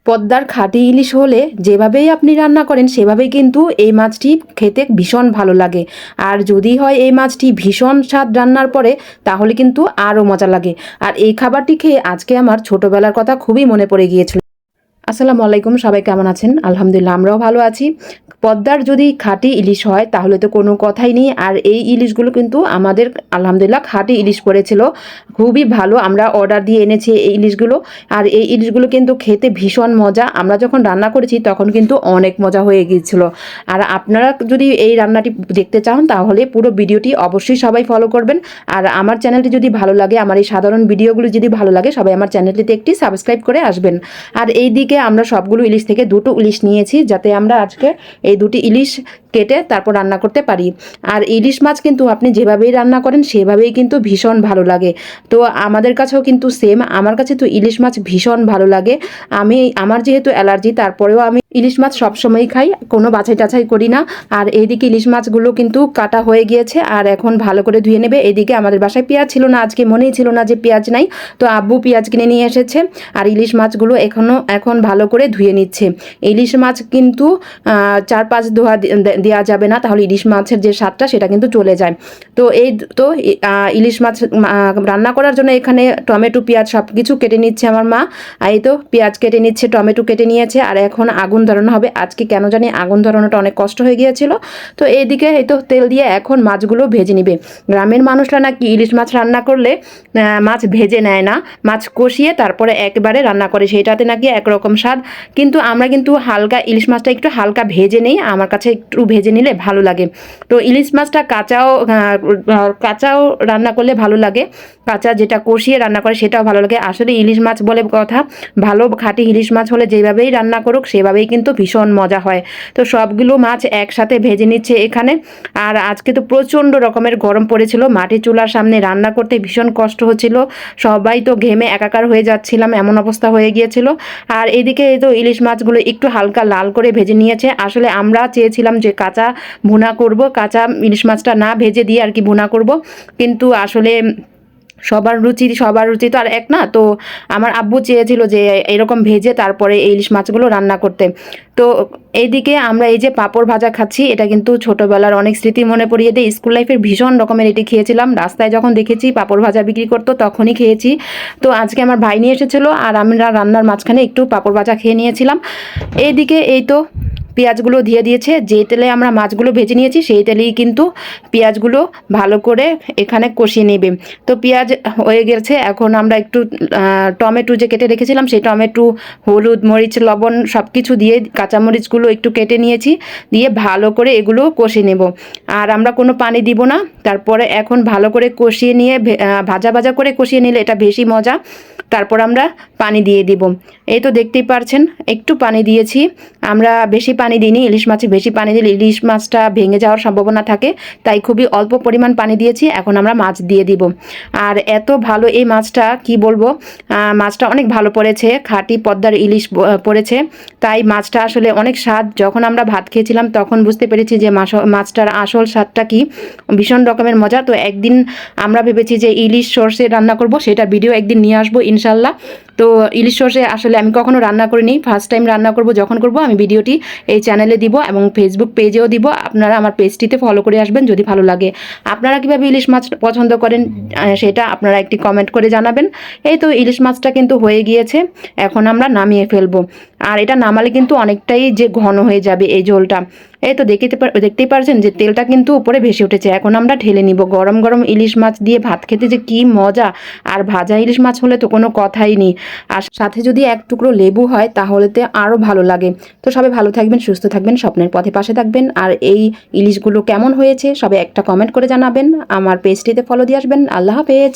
পদ্মার খাঁটি ইলিশ হলে যেভাবেই আপনি রান্না করেন সেভাবেই কিন্তু এই মাছটি খেতে ভীষণ ভালো লাগে। আর যদি হয় এই মাছটি ভীষণ স্বাদ রান্নার পরে, তাহলে কিন্তু আরও মজা লাগে। আর এই খাবারটি খেয়ে আজকে আমার ছোটবেলার কথা খুবই মনে পড়ে গিয়েছিল। আসসালামু আলাইকুম, সবাই কেমন আছেন? আলহামদুলিল্লাহ, আমরাও ভালো আছি। পদ্মার যদি খাঁটি ইলিশ হয় তাহলে তো কোনো কথাই নেই। আর এই ইলিশগুলো কিন্তু আমাদের আলহামদুলিল্লাহ খাঁটি ইলিশ পড়েছিল, খুবই ভালো। আমরা অর্ডার দিয়ে এনেছি এই ইলিশগুলো। আর এই ইলিশগুলো কিন্তু খেতে ভীষণ মজা। আমরা যখন রান্না করেছি তখন কিন্তু অনেক মজা হয়ে গিয়েছিল। আর আপনারা যদি এই রান্নাটি দেখতে চান তাহলে পুরো ভিডিওটি অবশ্যই সবাই ফলো করবেন। আর আমার চ্যানেলটি যদি ভালো লাগে, আমার এই সাধারণ ভিডিওগুলো যদি ভালো লাগে, সবাই আমার চ্যানেলটিতে একটি সাবস্ক্রাইব করে আসবেন। আর এই দিকে আমরা সবগুলো ইলিশ থেকে দুটো ইলিশ নিয়েছি, যাতে আমরা আজকে এই দুটি ইলিশ কেটে তারপর রান্না করতে পারি। আর ইলিশ মাছ কিন্তু আপনি যেভাবেই রান্না করেন সেভাবেই কিন্তু ভীষণ ভালো লাগে। তো আমাদের কাছেও কিন্তু সেম, আমার কাছে তো ইলিশ মাছ ভীষণ ভালো লাগে। আমার যেহেতু অ্যালার্জি, তারপরেও আমি ইলিশ মাছ সবসময়ই খাই, কোনো বাছাই টাছাই করি না। আর এইদিকে ইলিশ মাছগুলো কিন্তু কাটা হয়ে গিয়েছে, আর এখন ভালো করে ধুয়ে নেবে। এদিকে আমাদের বাসায় পেঁয়াজ ছিল না, আজকে মনেই ছিল না যে পেঁয়াজ নাই, তো আব্বু পেঁয়াজ কিনে নিয়ে এসেছে। আর ইলিশ মাছগুলো এখন ভালো করে ধুয়ে নিচ্ছে। ইলিশ মাছ কিন্তু 4-5 ধোয়া দেওয়া যাবে না, তাহলে ইলিশ মাছের যে স্বাদটা সেটা কিন্তু চলে যায়। তো ইলিশ মাছ রান্না করার জন্য এখানে টমেটো পেঁয়াজ সব কিছু কেটে নিচ্ছে আমার মা। এই তো পেঁয়াজ কেটে নিচ্ছে, টমেটো কেটে নিয়েছে। আর এখন আগুন ধরানো হবে। আজকে কেন জানি আগুন ধরানোটা অনেক কষ্ট হয়ে গিয়েছিল। তো এইদিকে এই তো তেল দিয়ে এখন মাছগুলো ভেজে নিবে। গ্রামের মানুষরা নাকি ইলিশ মাছ রান্না করলে মাছ ভেজে নেয় না, মাছ কষিয়ে তারপরে একবারে রান্না করে, সেইটাতে নাকি একরকম স্বাদ। কিন্তু আমরা কিন্তু হালকা ইলিশ মাছটা একটু হালকা ভেজে নেই, আমার কাছে একটু ভেজে নিলে ভালো লাগে। তো ইলিশ মাছটা কাঁচাও রান্না করলে ভালো লাগে, কাঁচা যেটা কষিয়ে রান্না করে সেটাও ভালো লাগে। আসলে ইলিশ মাছ বলে কথা, ভালো খাঁটি ইলিশ মাছ হলে যেভাবেই রান্না করুক সেভাবেই কিন্তু ভীষণ মজা হয়। তো সবগুলো মাছ একসাথে ভেজে নিচ্ছে এখানে। আর আজকে তো প্রচণ্ড রকমের গরম পড়েছিল, মাটির চুলার সামনে রান্না করতে ভীষণ কষ্ট হচ্ছিল, সবাই তো ঘেমে একাকার হয়ে যাচ্ছিলাম, এমন অবস্থা হয়ে গিয়েছিল। আর এদিকে তো ইলিশ মাছগুলো একটু হালকা লাল করে ভেজে নিয়েছে। আসলে আমরা চেয়েছিলাম যে কাঁচা ভুনা করব, কাঁচা ইলিশ মাছটা না ভেজে দিয়ে আর কি ভুনা করব, কিন্তু আসলে সবার রুচি তো আর এক না। তো আমার আব্বু চেয়েছিল যে এরকম ভেজে তারপরে এই ইলিশ মাছগুলো রান্না করতে। তো এইদিকে আমরা এই যে পাঁপড় ভাজা খাচ্ছি, এটা কিন্তু ছোটোবেলার অনেক স্মৃতি মনে পড়িয়ে দেয়। স্কুল লাইফের ভীষণ রকমের এটি খেয়েছিলাম, রাস্তায় যখন দেখেছি পাঁপড় ভাজা বিক্রি করতো তখনই খেয়েছি। তো আজকে আমার ভাই নিয়ে এসেছিলো, আর আমরা রান্নার মাঝখানে একটু পাঁপড় ভাজা খেয়ে নিয়েছিলাম। এইদিকে এই তো পেঁয়াজগুলো দিয়ে দিয়েছে, যে তেলে আমরা মাছগুলো ভেজে নিয়েছি সেই তেলেই কিন্তু পেঁয়াজগুলো ভালো করে এখানে কষিয়ে নেবে। তো পেঁয়াজ হয়ে গেছে, এখন আমরা একটু টমেটো যে কেটে রেখেছিলাম সেই টমেটো, হলুদ, মরিচ, লবণ সব কিছু দিয়ে কাঁচামরিচগুলো একটু কেটে নিয়েছি, দিয়ে ভালো করে এগুলো কষিয়ে নেব। আর আমরা কোনো পানি দিব না। তারপরে এখন ভালো করে কষিয়ে নিয়ে ভাজা ভাজা করে কষিয়ে নিলে এটা বেশি মজা। তারপর আমরা পানি দিয়ে দিব। এই তো দেখতেই পারছেন একটু পানি দিয়েছি, আমরা বেশি পানি দিইনি। ইলিশ মাছে বেশি পানি দিলে ইলিশ মাছটা ভেঙে যাওয়ার সম্ভাবনা থাকে, তাই খুবই অল্প পরিমাণ পানি দিয়েছি। এখন আমরা মাছ দিয়ে দিব। আর এত ভালো এই মাছটা কি বলবো, মাছটা অনেক ভালো পড়েছে, খাঁটি পদ্মার ইলিশ পড়েছে, তাই মাছটা আসলে অনেক স্বাদ। যখন আমরা ভাত খেয়েছিলাম তখন বুঝতে পেরেছি যে মাছটার আসল স্বাদটা কি, ভীষণ রকমের মজা। তো একদিন আমরা ভেবেছি যে ইলিশ সর্ষে রান্না করব, সেটা ভিডিও একদিন নিয়ে আসবো ইনশাল্লাহ। তো ইলিশ সর্ষে আসলে আমি কখনো রান্না করিনি, ফার্স্ট টাইম রান্না করব। যখন করব আমি ভিডিওটি এই চ্যানেলে দিব এবং ফেসবুক পেজেও দিব, আপনারা আমার পেজটিতে ফলো করে আসবেন যদি ভালো লাগে। আপনারা কীভাবে ইলিশ মাছ পছন্দ করেন সেটা আপনারা একটি কমেন্ট করে জানাবেন। এই তো ইলিশ মাছটা কিন্তু হয়ে গিয়েছে, এখন আমরা নামিয়ে ফেলবো। আর এটা নামালে কিন্তু অনেকটাই যে ঘন হয়ে যাবে এই ঝোলটা। এই তো দেখতেই পারছেন যে তেলটা কিন্তু উপরে ভেসে উঠেছে। এখন আমরা ঢেলে নিব। গরম গরম ইলিশ মাছ দিয়ে ভাত খেতে যে কি মজা, আর ভাজা ইলিশ মাছ হলে তো কোনো কথাই নেই। আর সাথে যদি এক টুকরো লেবু হয় তাহলে তো আরও ভালো লাগে। তো সবাই ভালো থাকবেন, সুস্থ থাকবেন, স্বপ্নের পথে পাশে থাকবেন। আর এই ইলিশগুলো কেমন হয়েছে সবাই একটা কমেন্ট করে জানাবেন, আমার পেজটিতে ফলো দিয়ে আসবেন। আল্লাহ হাফেজ।